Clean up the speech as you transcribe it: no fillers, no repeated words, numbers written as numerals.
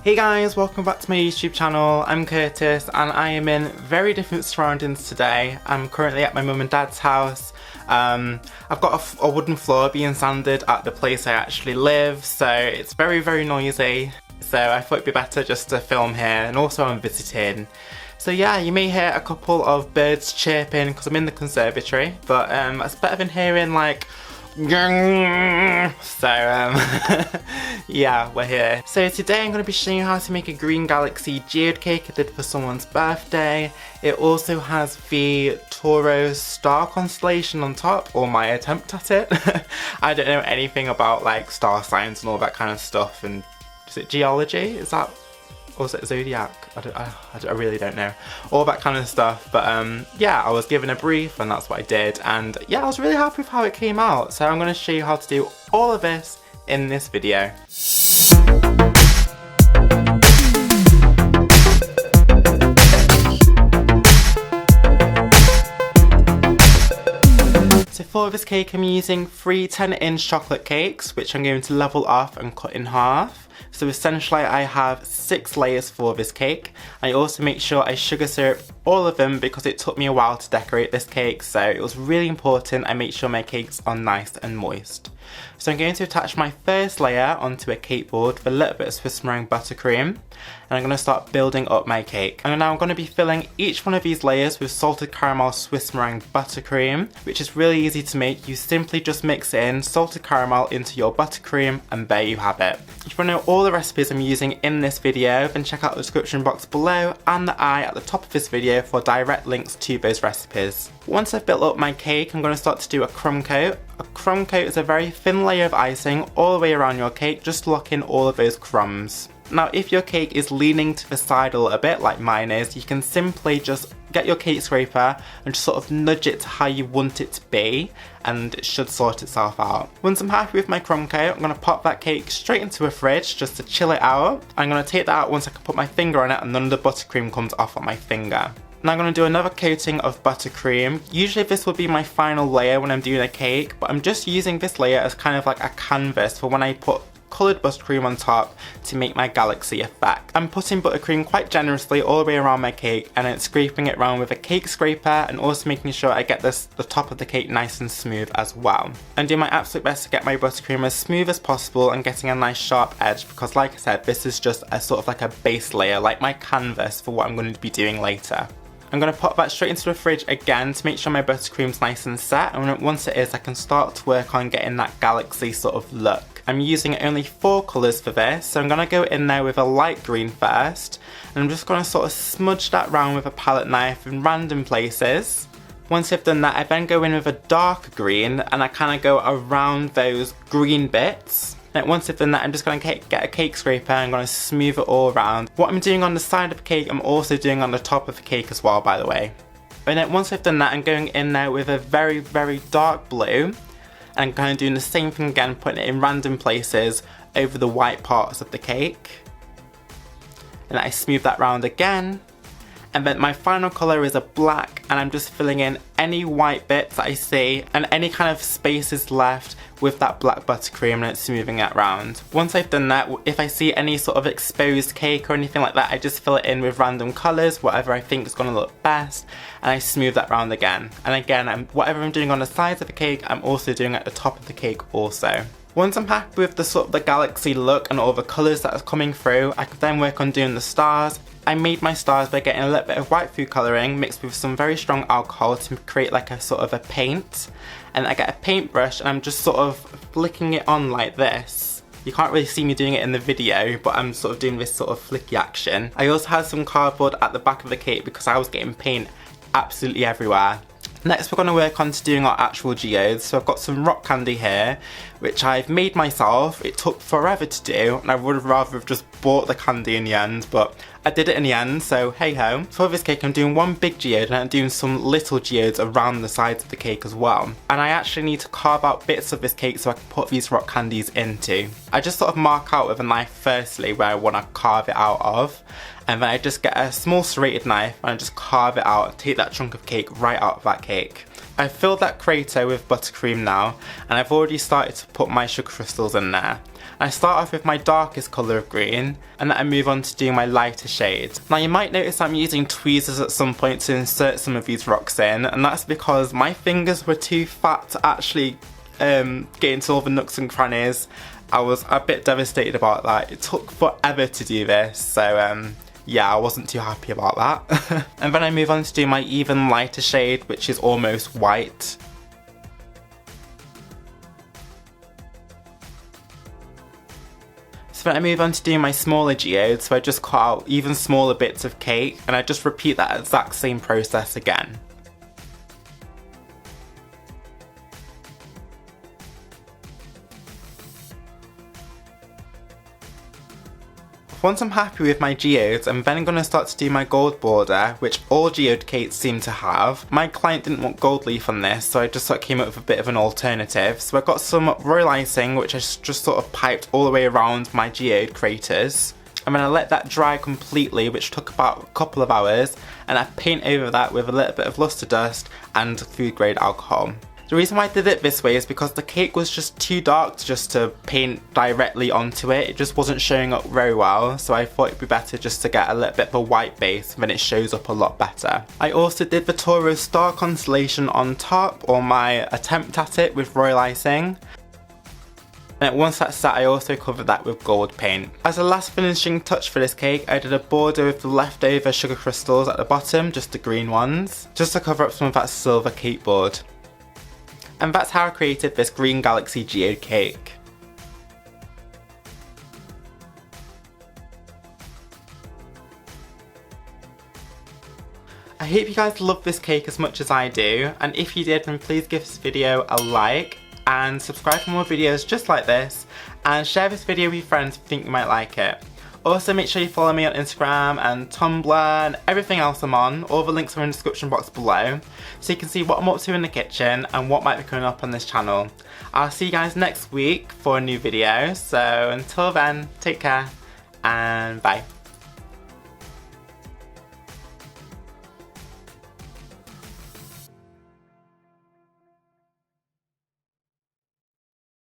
Hey guys, welcome back to my YouTube channel. I'm Curtis and I am in very different surroundings today. I'm currently at my mum and dad's house. I've got a wooden floor being sanded at the place I actually live, so it's very noisy. So I thought it'd be better just to film here, and also I'm visiting. So yeah, you may hear a couple of birds chirping because I'm in the conservatory, but it's better than hearing like so yeah, we're here. So today I'm going to be showing you how to make a green galaxy geode cake I did for someone's birthday. It also has the Taurus star constellation on top, or my attempt at it. I don't know anything about like star signs and all that kind of stuff, and is it geology? Is that, or is it zodiac? I really don't know. All that kind of stuff, but yeah, I was given a brief and that's what I did, and yeah, I was really happy with how it came out. So I'm going to show you how to do all of this in this video. So for this cake I'm using 3 10-inch chocolate cakes, which I'm going to level off and cut in half. So essentially I have 6 layers for this cake. I also make sure I sugar syrup all of them because it took me a while to decorate this cake, so it was really important I make sure my cakes are nice and moist. So I'm going to attach my first layer onto a cake board with a little bit of Swiss meringue buttercream, and I'm going to start building up my cake. And now I'm going to be filling each one of these layers with salted caramel Swiss meringue buttercream, which is really easy to make. You simply just mix in salted caramel into your buttercream and there you have it. If you want to know all the recipes I'm using in this video, then check out the description box below and the I at the top of this video for direct links to those recipes. Once I've built up my cake, I'm going to start to do a crumb coat. A crumb coat is a very thin layer of icing all the way around your cake, just to lock in all of those crumbs. Now if your cake is leaning to the side a little bit like mine is, you can simply just get your cake scraper and just sort of nudge it to how you want it to be, and it should sort itself out. Once I'm happy with my crumb coat, I'm going to pop that cake straight into a fridge just to chill it out. I'm going to take that out once I can put my finger on it and none of the buttercream comes off on my finger. Now I'm going to do another coating of buttercream. Usually this will be my final layer when I'm doing a cake, but I'm just using this layer as kind of like a canvas for when I put coloured buttercream on top to make my galaxy effect. I'm putting buttercream quite generously all the way around my cake and then scraping it around with a cake scraper, and also making sure I get the top of the cake nice and smooth as well. I'm doing my absolute best to get my buttercream as smooth as possible and getting a nice sharp edge, because like I said, this is just a sort of like a base layer, like my canvas for what I'm going to be doing later. I'm going to pop that straight into the fridge again to make sure my buttercream's nice and set, and once it is I can start to work on getting that galaxy sort of look. I'm using only 4 colours for this, so I'm going to go in there with a light green first, and I'm just going to sort of smudge that round with a palette knife in random places. Once I've done that, I then go in with a dark green and I kind of go around those green bits. And once I've done that, I'm just going to get a cake scraper and I'm going to smooth it all around. What I'm doing on the side of the cake, I'm also doing on the top of the cake as well, by the way. And then once I've done that, I'm going in there with a very dark blue, and kind of doing the same thing again, putting it in random places over the white parts of the cake. And I smooth that round again. And then my final colour is a black, and I'm just filling in any white bits that I see and any kind of spaces left with that black buttercream, and it's smoothing it round. Once I've done that, if I see any sort of exposed cake or anything like that, I just fill it in with random colours, whatever I think is going to look best, and I smooth that round again. And again, whatever I'm doing on the sides of the cake, I'm also doing at the top of the cake also. Once I'm happy with the sort of the galaxy look and all the colours that are coming through, I can then work on doing the stars. I made my stars by getting a little bit of white food colouring mixed with some very strong alcohol to create like a sort of a paint. And I get a paintbrush and I'm just sort of flicking it on like this. You can't really see me doing it in the video, but I'm sort of doing this sort of flicky action. I also had some cardboard at the back of the cake because I was getting paint absolutely everywhere. Next we're going to work on to doing our actual geodes. So I've got some rock candy here, which I've made myself. It took forever to do, and I would have rather have just bought the candy in the end, but I did it in the end, so hey ho. For this cake I'm doing one big geode and I'm doing some little geodes around the sides of the cake as well. And I actually need to carve out bits of this cake so I can put these rock candies into. I just sort of mark out with a knife firstly where I want to carve it out of, and then I just get a small serrated knife and I just carve it out and take that chunk of cake right out of that cake. I've filled that crater with buttercream now, and I've already started to put my sugar crystals in there. I start off with my darkest colour of green, and then I move on to doing my lighter shade. Now you might notice I'm using tweezers at some point to insert some of these rocks in, and that's because my fingers were too fat to actually get into all the nooks and crannies. I was a bit devastated about that. It took forever to do this, so yeah, I wasn't too happy about that. And then I move on to do my even lighter shade, which is almost white. So then I move on to do my smaller geodes, so I just cut out even smaller bits of cake, and I just repeat that exact same process again. Once I'm happy with my geodes, I'm then going to start to do my gold border, which all geode cakes seem to have. My client didn't want gold leaf on this, so I just sort of came up with a bit of an alternative. So I got some royal icing, which I just sort of piped all the way around my geode craters. And then I let that dry completely, which took about a couple of hours, and I paint over that with a little bit of luster dust and food grade alcohol. The reason why I did it this way is because the cake was just too dark just to paint directly onto it. It just wasn't showing up very well, so I thought it'd be better just to get a little bit of a white base, then it shows up a lot better. I also did the Taurus star constellation on top, or my attempt at it, with royal icing. And once that's set, I also covered that with gold paint. As a last finishing touch for this cake, I did a border with the leftover sugar crystals at the bottom, just the green ones, just to cover up some of that silver cake board. And that's how I created this Green Galaxy geode cake. I hope you guys love this cake as much as I do, and if you did, then please give this video a like and subscribe for more videos just like this, and share this video with your friends if you think you might like it. Also, make sure you follow me on Instagram and Tumblr and everything else I'm on. All the links are in the description box below, so you can see what I'm up to in the kitchen and what might be coming up on this channel. I'll see you guys next week for a new video, so until then, take care and bye.